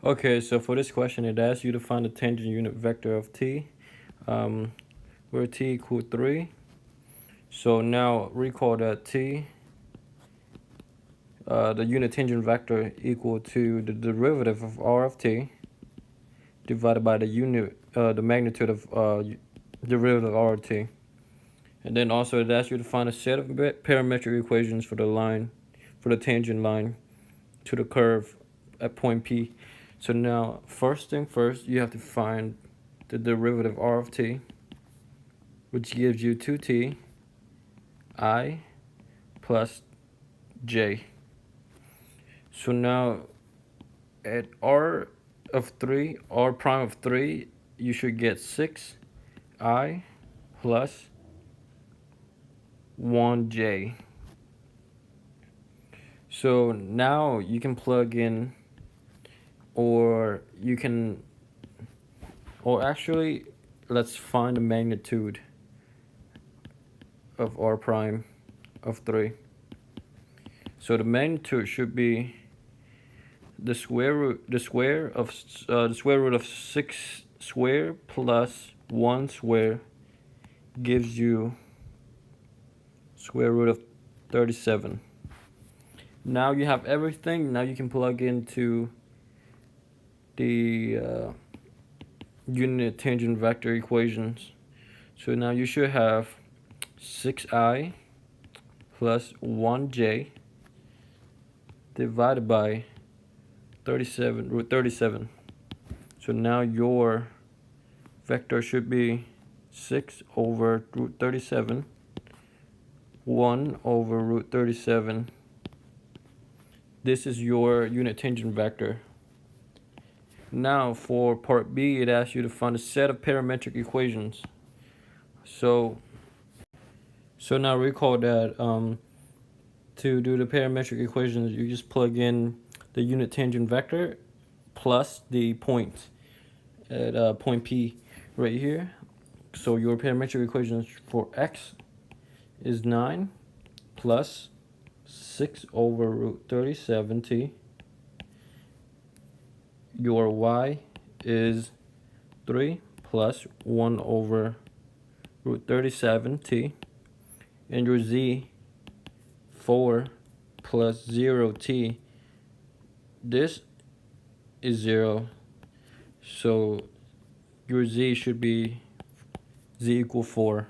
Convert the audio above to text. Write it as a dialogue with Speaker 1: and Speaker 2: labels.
Speaker 1: Okay, so for this question, it asks you to find the tangent unit vector of t, where t equals 3. So now recall that t, the unit tangent vector equal to the derivative of r of t divided by the magnitude of derivative of r of t. And then also it asks you to find a set of parametric equations for the tangent line to the curve at point P. So now, first thing first, you have to find the derivative r of t, which gives you 2t I plus j. So now, at r prime of 3, you should get 6i plus 1j. So now you can plug in, or actually, let's find the magnitude of r prime of 3. So the magnitude should be the square root of 6 square plus 1 square gives you square root of 37. Now you have everything. Now you can plug into the unit tangent vector equations. So now you should have 6i plus 1j divided by root 37. So now your vector should be 6 over root 37, 1 over root 37. This is your unit tangent vector. Now for part B, it asks you to find a set of parametric equations. So now recall that to do the parametric equations, you just plug in the unit tangent vector plus the point at point P right here. So your parametric equations for x is 9 plus 6 over root 37t. Your y is 3 plus 1 over root 37t. And your z, 4 plus 0t. This is 0. So your z should be z equal 4.